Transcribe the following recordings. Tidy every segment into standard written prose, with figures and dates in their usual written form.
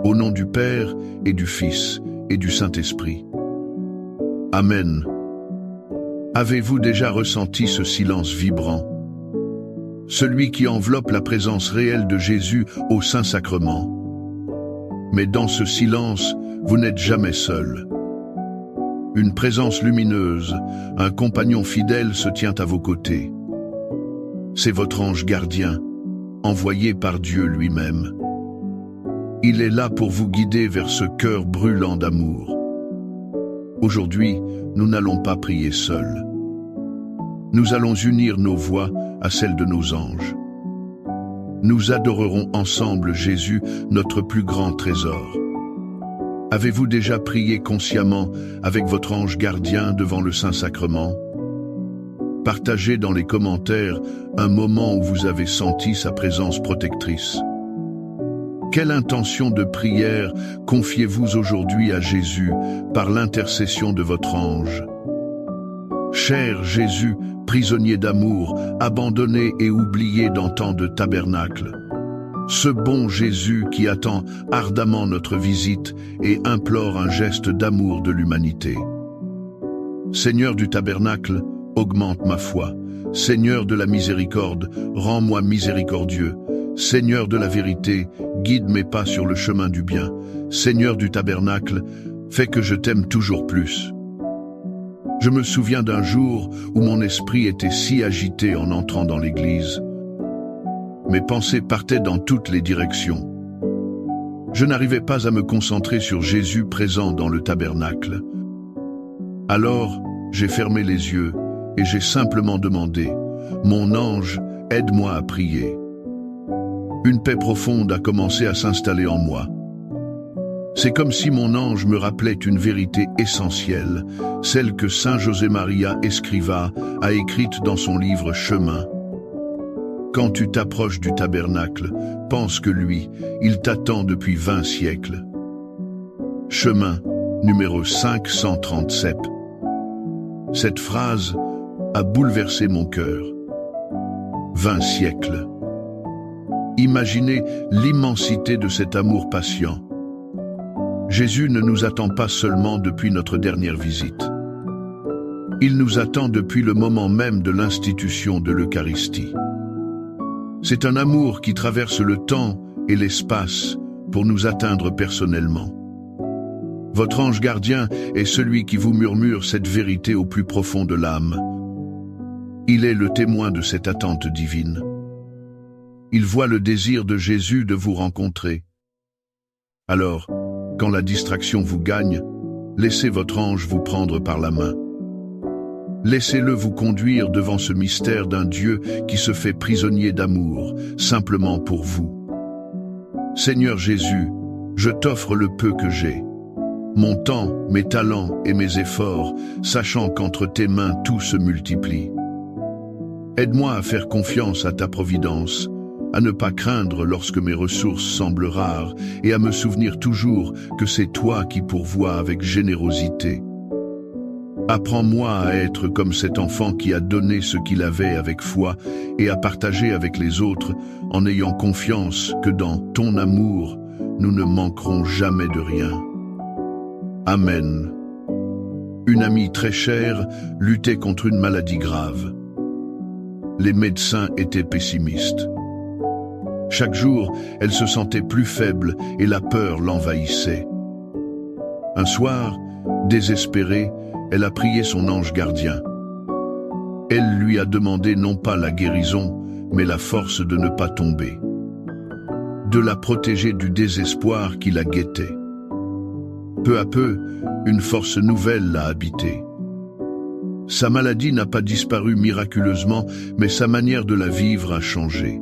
Au nom du Père et du Fils et du Saint-Esprit. Amen. Avez-vous déjà ressenti ce silence vibrant? Celui qui enveloppe la présence réelle de Jésus au Saint-Sacrement. Mais dans ce silence, vous n'êtes jamais seul. Une présence lumineuse, un compagnon fidèle se tient à vos côtés. C'est votre ange gardien, envoyé par Dieu lui-même. Il est là pour vous guider vers ce cœur brûlant d'amour. Aujourd'hui, nous n'allons pas prier seuls. Nous allons unir nos voix à celles de nos anges. Nous adorerons ensemble Jésus, notre plus grand trésor. Avez-vous déjà prié consciemment avec votre ange gardien devant le Saint-Sacrement? Partagez dans les commentaires un moment où vous avez senti sa présence protectrice. Quelle intention de prière confiez-vous aujourd'hui à Jésus par l'intercession de votre ange? Cher Jésus, prisonnier d'amour, abandonné et oublié dans tant de tabernacles, ce bon Jésus qui attend ardemment notre visite et implore un geste d'amour de l'humanité. Seigneur du tabernacle, augmente ma foi. Seigneur de la miséricorde, rends-moi miséricordieux. Seigneur de la vérité, guide mes pas sur le chemin du bien. Seigneur du tabernacle, fais que je t'aime toujours plus. Je me souviens d'un jour où mon esprit était si agité en entrant dans l'église. Mes pensées partaient dans toutes les directions. Je n'arrivais pas à me concentrer sur Jésus présent dans le tabernacle. Alors, j'ai fermé les yeux et j'ai simplement demandé « Mon ange, aide-moi à prier ». Une paix profonde a commencé à s'installer en moi. C'est comme si mon ange me rappelait une vérité essentielle, celle que Saint José Maria Escrivá a écrite dans son livre Chemin. Quand tu t'approches du tabernacle, pense que lui, il t'attend depuis 20 siècles. Chemin, numéro 537. Cette phrase a bouleversé mon cœur. 20 siècles. Imaginez l'immensité de cet amour patient. Jésus ne nous attend pas seulement depuis notre dernière visite. Il nous attend depuis le moment même de l'institution de l'Eucharistie. C'est un amour qui traverse le temps et l'espace pour nous atteindre personnellement. Votre ange gardien est celui qui vous murmure cette vérité au plus profond de l'âme. Il est le témoin de cette attente divine. Il voit le désir de Jésus de vous rencontrer. Alors, quand la distraction vous gagne, laissez votre ange vous prendre par la main. Laissez-le vous conduire devant ce mystère d'un Dieu qui se fait prisonnier d'amour, simplement pour vous. Seigneur Jésus, je t'offre le peu que j'ai. Mon temps, mes talents et mes efforts, sachant qu'entre tes mains tout se multiplie. Aide-moi à faire confiance à ta providence, à ne pas craindre lorsque mes ressources semblent rares et à me souvenir toujours que c'est toi qui pourvois avec générosité. Apprends-moi à être comme cet enfant qui a donné ce qu'il avait avec foi et à partager avec les autres en ayant confiance que dans ton amour, nous ne manquerons jamais de rien. Amen. Une amie très chère luttait contre une maladie grave. Les médecins étaient pessimistes. Chaque jour, elle se sentait plus faible et la peur l'envahissait. Un soir, désespérée, elle a prié son ange gardien. Elle lui a demandé non pas la guérison, mais la force de ne pas tomber, de la protéger du désespoir qui la guettait. Peu à peu, une force nouvelle l'a habitée. Sa maladie n'a pas disparu miraculeusement, mais sa manière de la vivre a changé.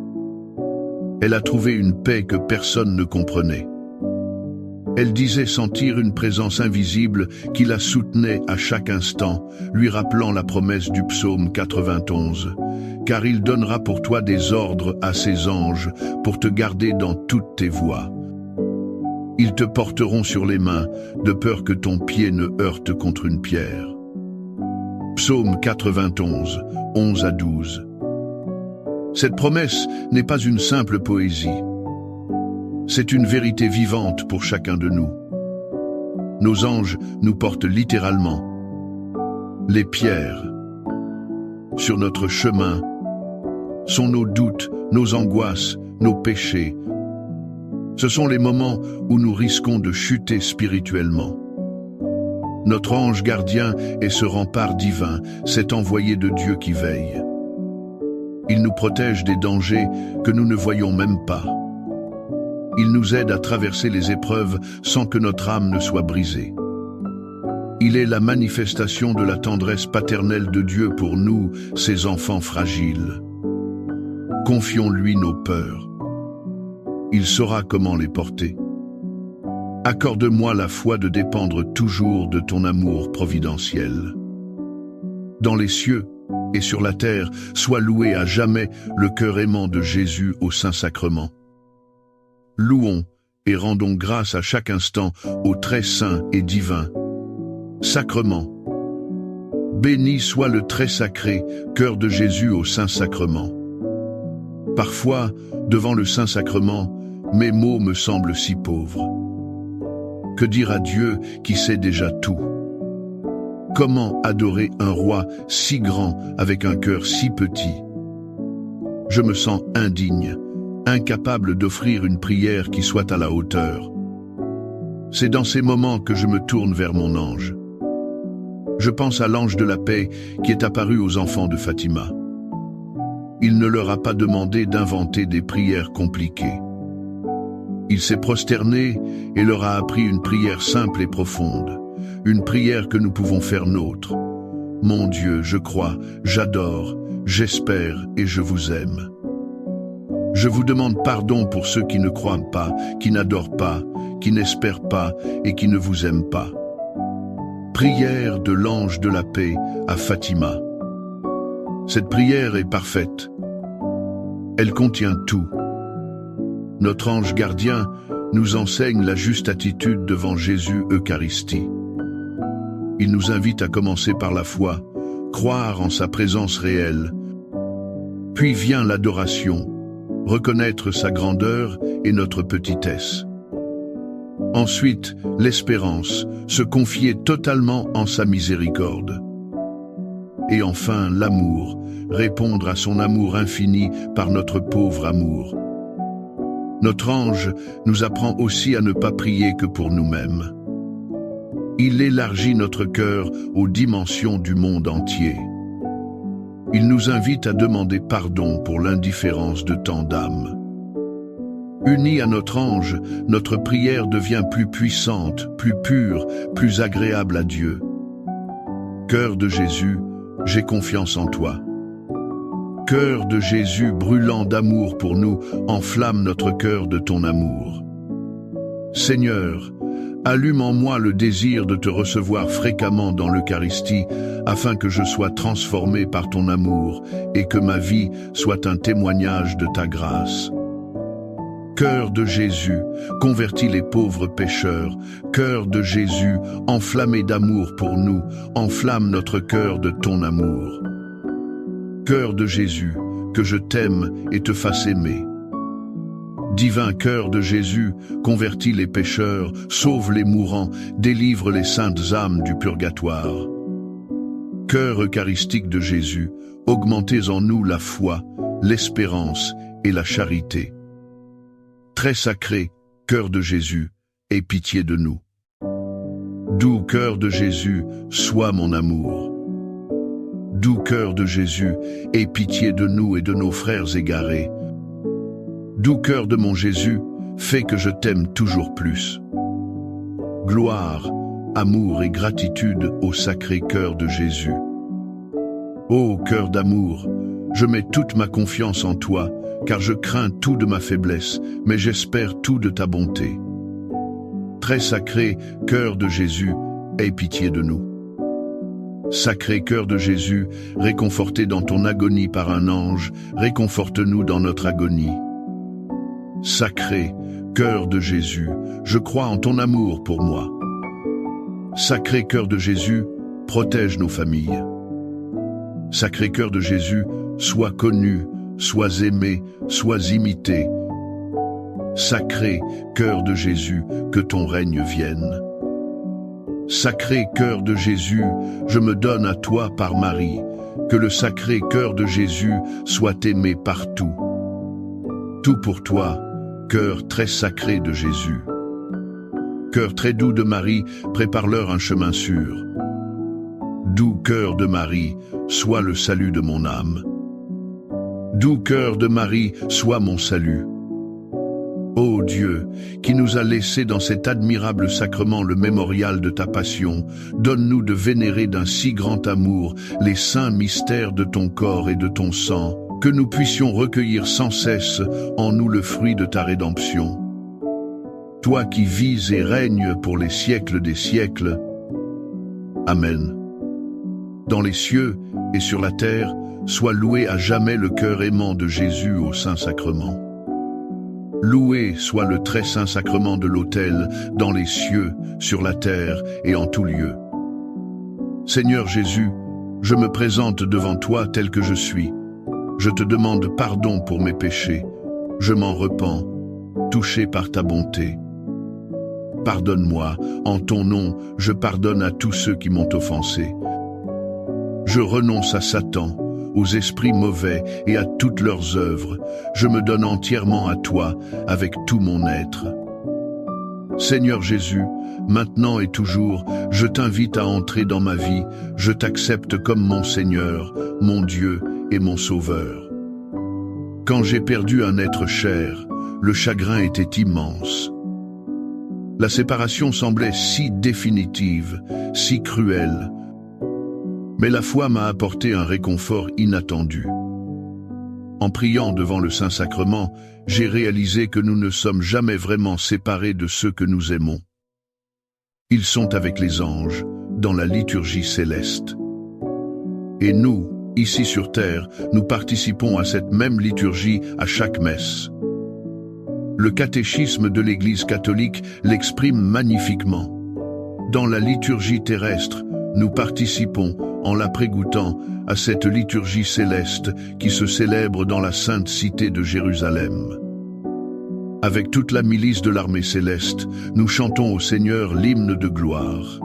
Elle a trouvé une paix que personne ne comprenait. Elle disait sentir une présence invisible qui la soutenait à chaque instant, lui rappelant la promesse du psaume 91. « Car il donnera pour toi des ordres à ses anges pour te garder dans toutes tes voies. Ils te porteront sur les mains, de peur que ton pied ne heurte contre une pierre. » Psaume 91, 11 à 12. Cette promesse n'est pas une simple poésie. C'est une vérité vivante pour chacun de nous. Nos anges nous portent littéralement les pierres. Sur notre chemin sont nos doutes, nos angoisses, nos péchés. Ce sont les moments où nous risquons de chuter spirituellement. Notre ange gardien est ce rempart divin, cet envoyé de Dieu qui veille. Il nous protège des dangers que nous ne voyons même pas. Il nous aide à traverser les épreuves sans que notre âme ne soit brisée. Il est la manifestation de la tendresse paternelle de Dieu pour nous, ses enfants fragiles. Confions-lui nos peurs. Il saura comment les porter. Accorde-moi la foi de dépendre toujours de ton amour providentiel. Dans les cieux et sur la terre, sois loué à jamais le cœur aimant de Jésus au Saint-Sacrement. Louons et rendons grâce à chaque instant au très saint et divin Sacrement. Béni soit le très sacré cœur de Jésus au Saint-Sacrement. Parfois, devant le Saint-Sacrement, mes mots me semblent si pauvres. Que dire à Dieu qui sait déjà tout? Comment adorer un roi si grand avec un cœur si petit? Je me sens indigne, incapable d'offrir une prière qui soit à la hauteur. C'est dans ces moments que je me tourne vers mon ange. Je pense à l'ange de la paix qui est apparu aux enfants de Fatima. Il ne leur a pas demandé d'inventer des prières compliquées. Il s'est prosterné et leur a appris une prière simple et profonde, une prière que nous pouvons faire nôtre. Mon Dieu, je crois, j'adore, j'espère et je vous aime. Je vous demande pardon pour ceux qui ne croient pas, qui n'adorent pas, qui n'espèrent pas et qui ne vous aiment pas. Prière de l'ange de la paix à Fatima. Cette prière est parfaite. Elle contient tout. Notre ange gardien nous enseigne la juste attitude devant Jésus Eucharistie. Il nous invite à commencer par la foi, croire en sa présence réelle. Puis vient l'adoration, reconnaître sa grandeur et notre petitesse. Ensuite, l'espérance, se confier totalement en sa miséricorde. Et enfin, l'amour, répondre à son amour infini par notre pauvre amour. Notre ange nous apprend aussi à ne pas prier que pour nous-mêmes. Il élargit notre cœur aux dimensions du monde entier. Il nous invite à demander pardon pour l'indifférence de tant d'âmes. Unis à notre ange, notre prière devient plus puissante, plus pure, plus agréable à Dieu. Cœur de Jésus, j'ai confiance en toi. Cœur de Jésus brûlant d'amour pour nous, enflamme notre cœur de ton amour. Seigneur, allume en moi le désir de te recevoir fréquemment dans l'Eucharistie, afin que je sois transformé par ton amour et que ma vie soit un témoignage de ta grâce. Cœur de Jésus, convertis les pauvres pécheurs. Cœur de Jésus, enflammé d'amour pour nous, enflamme notre cœur de ton amour. Cœur de Jésus, que je t'aime et te fasse aimer. Divin cœur de Jésus, convertis les pécheurs, sauve les mourants, délivre les saintes âmes du purgatoire. Cœur eucharistique de Jésus, augmentez en nous la foi, l'espérance et la charité. Très sacré, cœur de Jésus, aie pitié de nous. Doux cœur de Jésus, sois mon amour. Doux cœur de Jésus, aie pitié de nous et de nos frères égarés. Doux cœur de mon Jésus, fais que je t'aime toujours plus. Gloire, amour et gratitude au sacré cœur de Jésus. Ô cœur d'amour, je mets toute ma confiance en toi, car je crains tout de ma faiblesse, mais j'espère tout de ta bonté. Très sacré cœur de Jésus, aie pitié de nous. Sacré cœur de Jésus, réconforté dans ton agonie par un ange, réconforte-nous dans notre agonie. Sacré cœur de Jésus, je crois en ton amour pour moi. Sacré cœur de Jésus, protège nos familles. Sacré cœur de Jésus, sois connu, sois aimé, sois imité. Sacré cœur de Jésus, que ton règne vienne. Sacré cœur de Jésus, je me donne à toi par Marie, que le sacré cœur de Jésus soit aimé partout. Tout pour toi, cœur très sacré de Jésus. Cœur très doux de Marie, prépare-leur un chemin sûr. Doux cœur de Marie, sois le salut de mon âme. Doux cœur de Marie, sois mon salut. Ô Dieu, qui nous a laissé dans cet admirable sacrement le mémorial de ta passion, donne-nous de vénérer d'un si grand amour les saints mystères de ton corps et de ton sang, que nous puissions recueillir sans cesse en nous le fruit de ta rédemption. Toi qui vis et règnes pour les siècles des siècles. Amen. Dans les cieux et sur la terre, soit loué à jamais le cœur aimant de Jésus au Saint-Sacrement. Loué soit le très saint sacrement de l'autel, dans les cieux, sur la terre et en tout lieu. Seigneur Jésus, je me présente devant toi tel que je suis. Je te demande pardon pour mes péchés. Je m'en repens, touché par ta bonté. Pardonne-moi, en ton nom, je pardonne à tous ceux qui m'ont offensé. Je renonce à Satan, aux esprits mauvais et à toutes leurs œuvres. Je me donne entièrement à toi, avec tout mon être. Seigneur Jésus, maintenant et toujours, je t'invite à entrer dans ma vie. Je t'accepte comme mon Seigneur, mon Dieu et mon Sauveur. Quand j'ai perdu un être cher, le chagrin était immense. La séparation semblait si définitive, si cruelle. Mais la foi m'a apporté un réconfort inattendu. En priant devant le Saint-Sacrement, j'ai réalisé que nous ne sommes jamais vraiment séparés de ceux que nous aimons. Ils sont avec les anges, dans la liturgie céleste. Et nous, ici sur terre, nous participons à cette même liturgie à chaque messe. Le catéchisme de l'Église catholique l'exprime magnifiquement. Dans la liturgie terrestre, nous participons, en la prégoûtant, à cette liturgie céleste qui se célèbre dans la sainte cité de Jérusalem. Avec toute la milice de l'armée céleste, nous chantons au Seigneur l'hymne de gloire.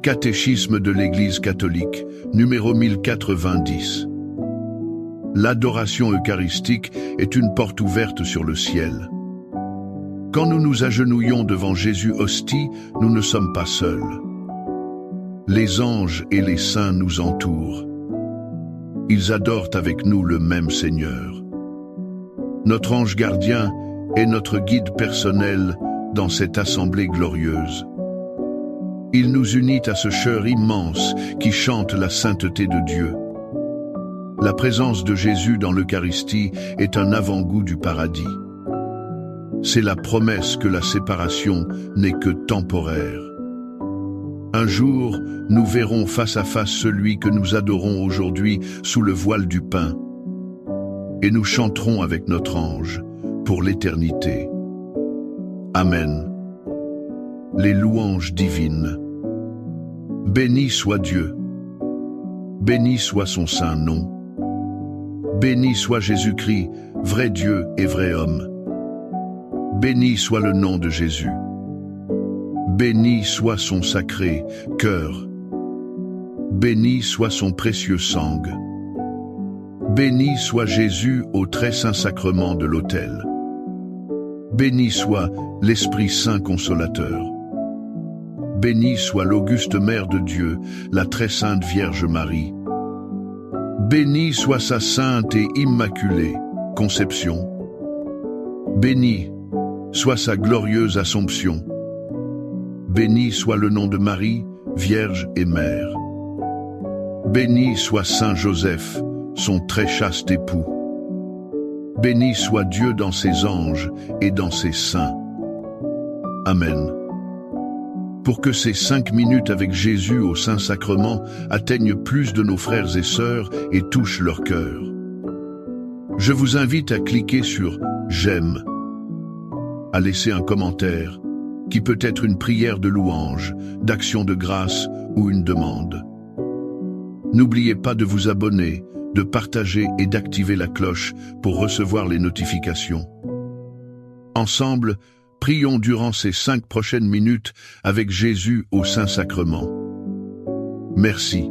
Catéchisme de l'Église catholique, numéro 1090. L'adoration eucharistique est une porte ouverte sur le ciel. Quand nous nous agenouillons devant Jésus hostie, nous ne sommes pas seuls. Les anges et les saints nous entourent. Ils adorent avec nous le même Seigneur. Notre ange gardien est notre guide personnel dans cette assemblée glorieuse. Il nous unit à ce chœur immense qui chante la sainteté de Dieu. La présence de Jésus dans l'Eucharistie est un avant-goût du paradis. C'est la promesse que la séparation n'est que temporaire. Un jour, nous verrons face à face celui que nous adorons aujourd'hui sous le voile du pain. Et nous chanterons avec notre ange pour l'éternité. Amen. Les louanges divines. Béni soit Dieu. Béni soit son saint nom. Béni soit Jésus-Christ, vrai Dieu et vrai homme. Béni soit le nom de Jésus. Béni soit son sacré cœur. Béni soit son précieux sang. Béni soit Jésus au très saint sacrement de l'autel. Béni soit l'Esprit Saint consolateur. Béni soit l'auguste Mère de Dieu, la très sainte Vierge Marie. Béni soit sa sainte et immaculée conception. Béni soit sa glorieuse Assomption. Béni soit le nom de Marie, Vierge et Mère. Béni soit Saint Joseph, son très chaste époux. Béni soit Dieu dans ses anges et dans ses saints. Amen. Pour que ces 5 minutes avec Jésus au Saint-Sacrement atteignent plus de nos frères et sœurs et touchent leur cœur. Je vous invite à cliquer sur « J'aime », à laisser un commentaire, qui peut être une prière de louange, d'action de grâce ou une demande. N'oubliez pas de vous abonner, de partager et d'activer la cloche pour recevoir les notifications. Ensemble, prions durant ces 5 prochaines minutes avec Jésus au Saint-Sacrement. Merci.